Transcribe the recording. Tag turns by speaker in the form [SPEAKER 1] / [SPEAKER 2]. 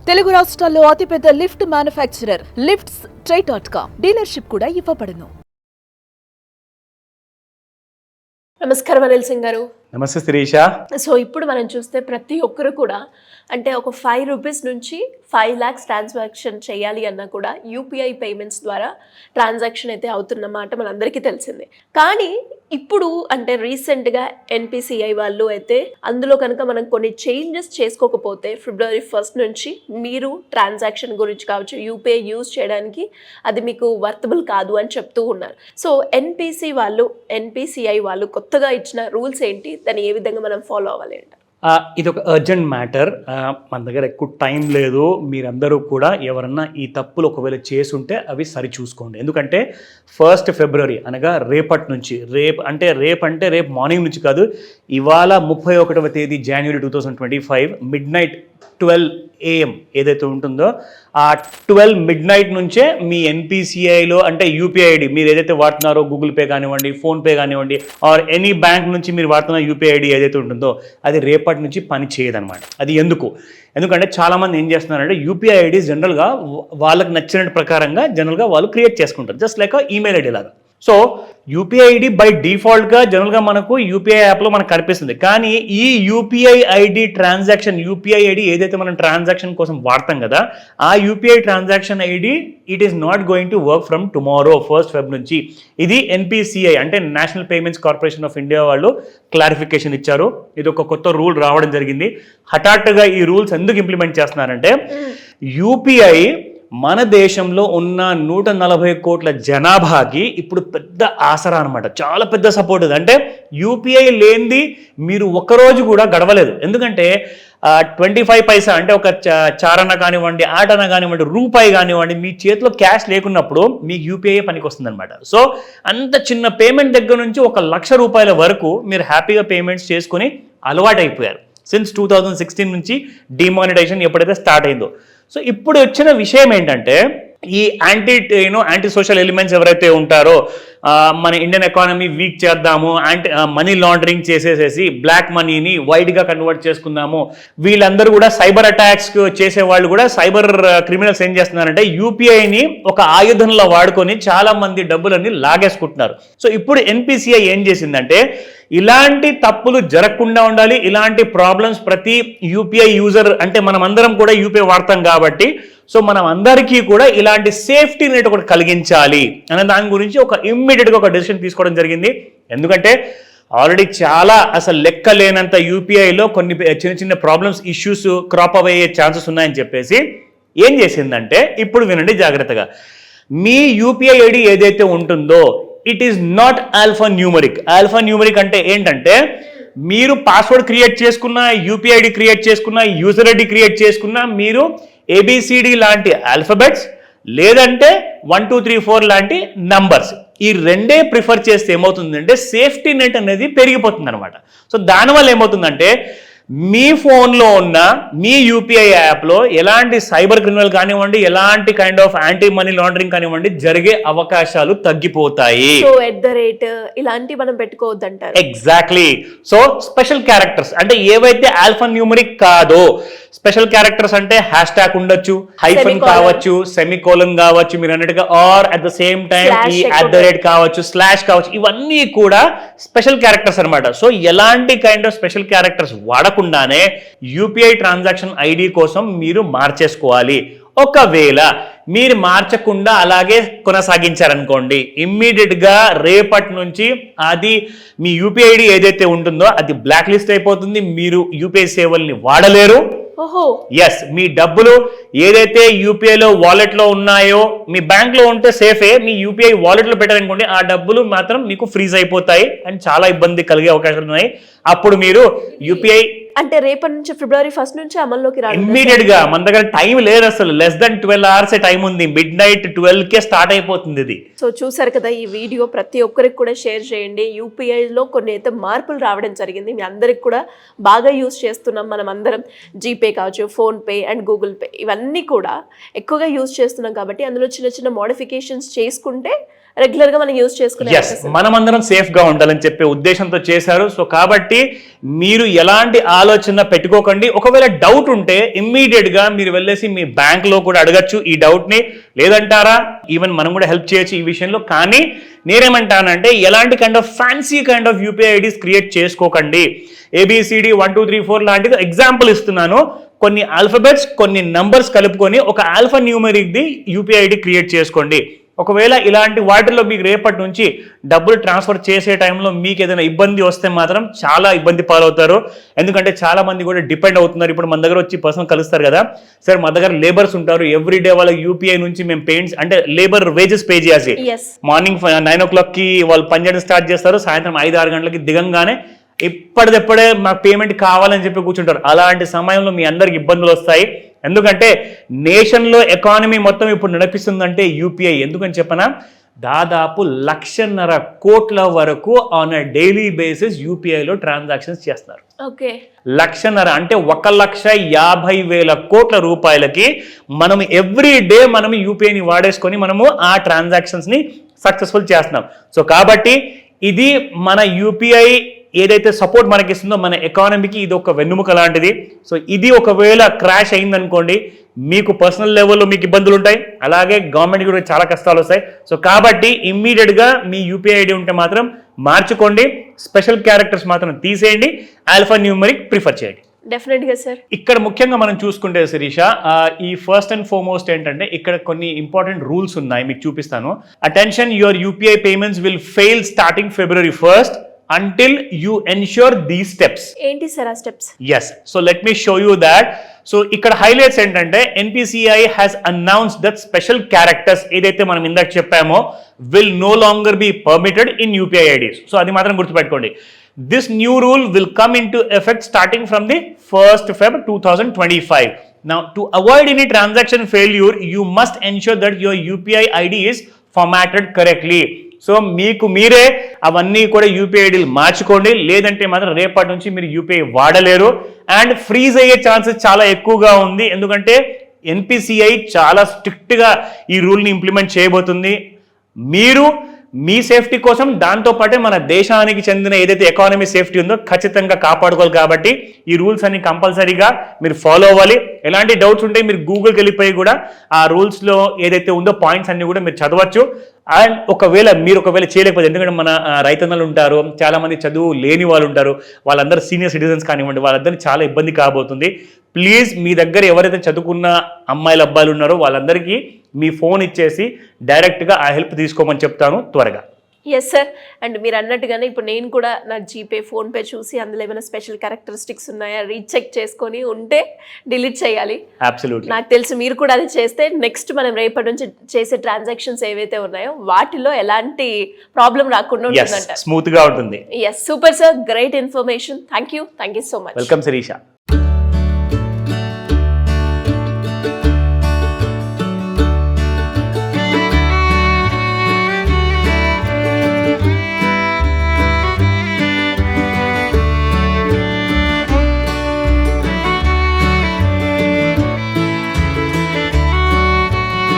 [SPEAKER 1] తెలుగు రాష్ట్రాల్లో అతిపెద్ద lift manufacturer lifts ట్రై.com dealership కూడా ఇవ్వబడును.
[SPEAKER 2] నమస్కారం అనిల్ సింగ్ గారు.
[SPEAKER 3] నమస్తే శిరీష.
[SPEAKER 2] సో ఇప్పుడు మనం చూస్తే ప్రతి ఒక్కరు కూడా అంటే ఒక 5 రూపీస్ నుంచి 5 lakhs ట్రాన్సాక్షన్ చేయాలి అన్నా కూడా యూపీఐ పేమెంట్స్ ద్వారా ట్రాన్సాక్షన్ అయితే అవుతున్నమాట మనందరికీ తెలిసిందే. కానీ ఇప్పుడు అంటే రీసెంట్గా ఎన్పిసిఐ వాళ్ళు అయితే అందులో కనుక మనం కొన్ని చేంజెస్ చేసుకోకపోతే February 1st నుంచి మీరు ట్రాన్సాక్షన్ గురించి కావచ్చు యూపీఐ యూజ్ చేయడానికి అది మీకు వర్తబుల్ కాదు అని చెప్తూ ఉన్నారు. సో ఎన్పిసిఐ వాళ్ళు కొత్తగా ఇచ్చిన రూల్స్ ఏంటి, దాన్ని ఏ విధంగా మనం ఫాలో అవ్వాలి అంట?
[SPEAKER 3] ఇది ఒక అర్జెంట్ మ్యాటర్. మన దగ్గర ఎక్కువ టైం లేదు. మీరందరూ కూడా ఎవరన్నా ఈ తప్పులు ఒకవేళ చేసుంటే అవి సరి చూసుకోండి. ఎందుకంటే 1st February అనగా రేపటి నుంచి, రేపు మార్నింగ్ నుంచి కాదు, ఇవాళ 31వ తేదీ January 2025 midnight 12 AM ఏదైతే ఉంటుందో ఆ 12 midnight నుంచే మీ ఎన్పిసిఐలో అంటే యూపీఐ ఐడి మీరు ఏదైతే వాడుతున్నారో గూగుల్ పే కానివ్వండి, ఫోన్పే కానివ్వండి, ఆర్ ఎనీ బ్యాంక్ నుంచి మీరు వాడుతున్న యూపీఐ ఐడి ఏదైతే ఉంటుందో అది రేపటి నుంచి పని చేయదన్నమాట. అది ఎందుకంటే చాలామంది ఏం చేస్తున్నారంటే యూపీఐ ఐడి జనరల్గా వాళ్ళకి నచ్చిన ప్రకారంగా జనరల్గా వాళ్ళు క్రియేట్ చేసుకుంటారు, జస్ట్ లైక్ ఈమెయిల్ ఐడి లాగా. సో యూపీఐ ఐడి బై డిఫాల్ట్గా జనరల్గా మనకు యూపీఐ యాప్లో మనకు కనిపిస్తుంది. కానీ ఈ UPI ID transaction UPI ID ఏదైతే మనం ట్రాన్సాక్షన్ కోసం వాడతాం కదా, ఆ UPI transaction ID it is not going to work from tomorrow 1st Feb నుంచి. ఇది ఎన్పిసిఐ అంటే national payments corporation of India వాళ్ళు క్లారిఫికేషన్ ఇచ్చారు. ఇది ఒక కొత్త రూల్ రావడం జరిగింది. హఠాత్తుగా ఈ రూల్స్ ఎందుకు ఇంప్లిమెంట్ చేస్తున్నారంటే యూపీఐ మన దేశంలో ఉన్న 140 కోట్ల జనాభాకి ఇప్పుడు పెద్ద ఆసరా అనమాట, చాలా పెద్ద సపోర్ట్ ఇది. అంటే యూపీఐ లేనిది మీరు ఒక్కరోజు కూడా గడవలేదు. ఎందుకంటే 25 పైసా అంటే ఒక చారణ కానివ్వండి, ఆటన కానివ్వండి, రూపాయి కానివ్వండి, మీ చేతిలో క్యాష్ లేకున్నప్పుడు మీకు యూపీఐ పనికి వస్తుంది అనమాట. సో అంత చిన్న పేమెంట్ దగ్గర నుంచి 1,00,000 రూపాయల వరకు మీరు హ్యాపీగా పేమెంట్స్ చేసుకొని అలవాటు అయిపోయారు. సిన్స్ 2016 నుంచి డిమానిటైజేషన్ ఎప్పుడైతే స్టార్ట్ అయిందో. సో ఇప్పుడు వచ్చిన విషయం ఏంటంటే ఈ యాంటీ సోషల్ ఎలిమెంట్స్ ఎవరైతే ఉంటారో మన ఇండియన్ ఎకానమీ వీక్ చేద్దాము, మనీ లాండరింగ్ చేసేసేసి బ్లాక్ మనీని వైడ్గా కన్వర్ట్ చేసుకుందాము, వీళ్ళందరూ కూడా సైబర్ అటాక్స్ చేసే వాళ్ళు కూడా సైబర్ క్రిమినల్స్ ఏం చేస్తున్నారంటే యూపీఐని ఒక ఆయుధంలో వాడుకొని చాలా మంది డబ్బులన్నీ లాగేసుకుంటున్నారు. సో ఇప్పుడు ఎన్పిసిఐ ఏం చేసిందంటే ఇలాంటి తప్పులు జరగకుండా ఉండాలి, ఇలాంటి ప్రాబ్లమ్స్ ప్రతి యూపీఐ యూజర్ అంటే మనం అందరం కూడా యూపీఐ వాడతాం కాబట్టి సో మనం అందరికీ కూడా ఇలాంటి సేఫ్టీ నెట్ ఒకటి కలిగించాలి అనే దాని గురించి ఇమ్మీడియట్గా ఒక డెసిషన్ తీసుకోవడం జరిగింది. ఎందుకంటే ఆల్రెడీ చాలా అసలు లెక్క లేనంత యూపీఐలో కొన్ని చిన్న చిన్న ప్రాబ్లమ్స్ ఇష్యూస్ క్రాప్ అయ్యే ఛాన్సెస్ ఉన్నాయని చెప్పేసి ఏం చేసిందంటే ఇప్పుడు వినండి జాగ్రత్తగా, మీ యూపీఐ ఐడి ఏదైతే ఉంటుందో it is not alphanumeric. Alphanumeric అంటే ఏంటంటే మీరు పాస్వర్డ్ క్రియేట్ చేసుకున్న, యూపీఐ ఐడి క్రియేట్ చేసుకున్న, యూజర్ ఐడి క్రియేట్ చేసుకున్న, మీరు ఏబిసిడి లాంటి ఆల్ఫబెట్స్ లేదంటే 1 2 3 4 లాంటి నంబర్స్, ఈ రెండే ప్రిఫర్ చేస్తే ఏమవుతుందంటే సేఫ్టీ నెట్ అనేది పెరిగిపోతుంది అనమాట. సో దానివల్ల ఏమవుతుందంటే మీ ఫోన్లో ఉన్న మీ యూపీఐ యాప్లో ఎలాంటి సైబర్ క్రిమినల్ కానివ్వండి, ఎలాంటి kind of anti money laundering కానివ్వండి జరిగే అవకాశాలు తగ్గిపోతాయి.
[SPEAKER 2] సో ఇలాంటి మనం పెట్టుకోవద్దు అంటారు.
[SPEAKER 3] ఎగ్జాక్ట్లీ. సో స్పెషల్ క్యారెక్టర్స్ అంటే ఏవైతే ఆల్ఫాన్యూమరిక్ కాదో, స్పెషల్ క్యారెక్టర్స్ అంటే హ్యాష్ ట్యాగ్ ఉండొచ్చు, హైఫన్ కావచ్చు, సెమికోలన్ కావచ్చు, మీరు అన్నట్టుగా or at the same time ఈ @ కావచ్చు, స్లాష్ కావచ్చు, ఇవన్నీ కూడా స్పెషల్ క్యారెక్టర్స్ అనమాట. సో ఎలాంటి కైండ్ ఆఫ్ స్పెషల్ క్యారెక్టర్స్ వాడకుండానే యూపీఐ ట్రాన్సాక్షన్ ఐడి కోసం మీరు మార్చేసుకోవాలి. ఒకవేళ మీరు మార్చకుండా అలాగే కొనసాగించారనుకోండి, ఇమ్మీడియట్గా రేపటి నుంచి అది మీ యూపీఐ ఐడి ఏదైతే ఉంటుందో అది బ్లాక్ లిస్ట్ అయిపోతుంది, మీరు యూపీఐ సేవల్ని వాడలేరు. ఎస్, మీ డబ్బులు ఏదైతే యూపీఐలో వాలెట్లో ఉన్నాయో, మీ బ్యాంక్లో ఉంటే సేఫే, మీ యూపీఐ వాలెట్లో పెట్టారనుకోండి ఆ డబ్బులు మాత్రం మీకు ఫ్రీజ్ అయిపోతాయి అండ్ చాలా ఇబ్బంది కలిగే అవకాశాలు ఉన్నాయి. అప్పుడు మీరు యూపీఐ
[SPEAKER 2] అంటే రేపటి నుంచి February 1st నుంచి అమల్లోకి రాదు
[SPEAKER 3] ఇమ్మీడియట్ గా. మన దగ్గర టైం లేదు, అసలు లెస్ దెన్ 12 hours టైం ఉంది, midnight 12కే స్టార్ట్ అయిపోతుంది ఇది.
[SPEAKER 2] సో చూసారు కదా, ఈ వీడియో ప్రతి ఒక్కరికి కూడా షేర్ చేయండి. యూపీఐలో కొన్ని అయితే మార్పులు రావడం జరిగింది, మీ అందరికి కూడా బాగా యూజ్ చేస్తున్నాం మనం అందరం. జీపే కావచ్చు, ఫోన్పే అండ్ గూగుల్ పే ఇవన్నీ కూడా ఎక్కువగా యూజ్ చేస్తున్నాం కాబట్టి అందులో చిన్న చిన్న మోడిఫికేషన్స్ చేసుకుంటే రెగ్యులర్ గా మనం యూజ్ చేసుకునే
[SPEAKER 3] ఎస్, మనమందరం సేఫ్ గా ఉండాలని చెప్పే ఉద్దేశంతో చేశారు. సో కాబట్టి మీరు ఎలాంటి ఆలోచన పెట్టుకోకండి. ఒకవేళ డౌట్ ఉంటే ఇమ్మీడియట్ గా మీరు వెళ్ళేసి మీ బ్యాంక్ లో కూడా అడగచ్చు ఈ డౌట్ ని, లేదంటారా ఈవెన్ మనం కూడా హెల్ప్ చేయొచ్చు ఈ విషయంలో. కానీ నేనేమంటానంటే ఎలాంటి kind of fancy kind of UPI IDs create చేసుకోకండి. ABCD 1 2 3 4 లాంటిది ఎగ్జాంపుల్ ఇస్తున్నాను. కొన్ని ఆల్ఫబెట్స్ కొన్ని నంబర్స్ కలుపుకొని ఒక alpha numeric the UPI ID create చేసుకోండి. ఒకవేళ ఇలాంటి వాటిల్లో మీకు రేపటి నుంచి డబ్బులు ట్రాన్స్ఫర్ చేసే టైంలో మీకు ఏదైనా ఇబ్బంది వస్తే మాత్రం చాలా ఇబ్బంది పాలవుతారు. ఎందుకంటే చాలా మంది కూడా డిపెండ్ అవుతున్నారు. ఇప్పుడు మన దగ్గర వచ్చి పర్సనల్ కలుస్తారు కదా, సార్ మా దగ్గర లేబర్స్ ఉంటారు, ఎవ్రీ డే వాళ్ళ యూపీఐ నుంచి మేము పేమెంట్స్ అంటే లేబర్ వేజెస్ పే చేయాలి. మార్నింగ్ 9 o'clock వాళ్ళు పని చేయడం స్టార్ట్ చేస్తారు, సాయంత్రం 5-6 గంటలకి దిగంగానే ఇప్పటిదెప్పుడే మాకు పేమెంట్ కావాలని చెప్పి కూర్చుంటారు. అలాంటి సమయంలో మీ అందరికి ఇబ్బందులు వస్తాయి. ఎందుకంటే నేషన్లో ఎకానమీ మొత్తం ఇప్పుడు నడిపిస్తుందంటే యూపీఐ. ఎందుకని చెప్పనా, దాదాపు 1.5 కోట్ల వరకు ఆన్ అ డైలీ బేసిస్ యూపీఐలో ట్రాన్సాక్షన్స్ చేస్తున్నారు. 1.5 అంటే 1,50,000 కోట్ల రూపాయలకి మనం ఎవ్రీ డే మనం యూపీఐని వాడేసుకొని మనము ఆ ట్రాన్సాక్షన్స్ ని సక్సెస్ఫుల్ చేస్తున్నాం. సో కాబట్టి ఇది మన యూపీఐ ఏదైతే సపోర్ట్ మనకి ఇస్తుందో మన ఎకానమీకి ఇది ఒక వెన్నుముక లాంటిది. సో ఇది ఒకవేళ క్రాష్ అయిందనుకోండి మీకు పర్సనల్ లెవెల్లో మీకు ఇబ్బందులు ఉంటాయి, అలాగే గవర్నమెంట్కి కూడా చాలా కష్టాలు వస్తాయి. సో కాబట్టి ఇమ్మీడియట్గా మీ యూపీఐ ఐడి ఉంటే మాత్రం మార్చుకోండి, స్పెషల్ క్యారెక్టర్స్ మాత్రం తీసేయండి, ఆల్ఫా న్యూమరిక్ ప్రిఫర్ చేయండి.
[SPEAKER 2] డెఫినెట్గా సార్.
[SPEAKER 3] ఇక్కడ ముఖ్యంగా మనం చూసుకుంటే శిరీష, ఈ ఫస్ట్ అండ్ ఫార్మోస్ట్ ఏంటంటే ఇక్కడ కొన్ని ఇంపార్టెంట్ రూల్స్ ఉన్నాయి, మీకు చూపిస్తాను. Attention, your UPI payments will fail starting February 1st until you ensure these steps.
[SPEAKER 2] ఏంటి సార్ ఆ steps?
[SPEAKER 3] Yes, so let me show you that. So ఇక్కడ హైలైట్స్ ఏంటంటే NPCI has announced that special characters ఏదైతే మనం ఇందాక చెప్పామో will no longer be permitted in UPI IDs. So అది మాత్రం గుర్తుపెట్టుకోండి. This new rule will come into effect starting from the 1st Feb 2025. Now, to avoid any transaction failure, you must ensure that your UPI ID is formatted correctly. So మీకు మీరే అవన్నీ కూడా UPI ఐడీలు మార్చుకోండి, లేదంటే మాత్రం రేపటి నుంచి మీరు యూపీఐ వాడలేరు అండ్ ఫ్రీజ్ అయ్యే ఛాన్సెస్ చాలా ఎక్కువగా ఉంది. ఎందుకంటే NPCI చాలా స్ట్రిక్ట్గా ఈ రూల్ని ఇంప్లిమెంట్ చేయబోతుంది. మీరు మీ సేఫ్టీ కోసం దాంతోపాటే మన దేశానికి చెందిన ఏదైతే ఎకానమీ సేఫ్టీ ఉందో ఖచ్చితంగా కాపాడుకోవాలి. కాబట్టి ఈ రూల్స్ అన్ని కంపల్సరీగా మీరు ఫాలో అవ్వాలి. ఎలాంటి డౌట్స్ ఉంటే మీరు గూగుల్కి వెళ్ళిపోయి కూడా ఆ రూల్స్లో ఏదైతే ఉందో పాయింట్స్ అన్ని కూడా మీరు చదవచ్చు. అండ్ ఒకవేళ చేయలేకపోతే, ఎందుకంటే మన రైతన్నలు ఉంటారు, చాలా మంది చదువు లేని వాళ్ళు ఉంటారు, వాళ్ళందరూ సీనియర్ సిటిజన్స్ కానివ్వండి, వాళ్ళందరికీ చాలా ఇబ్బంది కాబోతుంది. ప్లీజ్ మీ దగ్గర ఎవరైతే చదువుకున్న అమ్మాయిలు అబ్బాయిలు ఉన్నారో వాళ్ళందరికీ మీ ఫోన్ ఇచ్చేసి డైరెక్ట్గా ఆ హెల్ప్ తీసుకోమని చెప్తాను త్వరగా.
[SPEAKER 2] Yes sir. అండ్ మీరు అన్నట్టుగానే ఇప్పుడు నేను కూడా నా జీపే ఫోన్పే చూసి అందులో ఏమైనా స్పెషల్ క్యారెక్టరిస్టిక్స్ ఉన్నాయా రీచెక్ చేసుకొని ఉంటే డిలీట్ చేయాలి.
[SPEAKER 3] అబ్సల్యూట్లీ.
[SPEAKER 2] నాకు తెలిసి మీరు కూడా అది చేస్తే నెక్స్ట్ మనం రేపటి నుంచి చేసే ట్రాన్సాక్షన్స్ ఏవైతే ఉన్నాయో వాటిలో ఎలాంటి ప్రాబ్లం రాకుండా ఉంటుందంట,
[SPEAKER 3] స్మూత్ గా ఉంటుంది.
[SPEAKER 2] Yes, super sir, great information. Thank you so much.
[SPEAKER 3] Welcome Sirisha.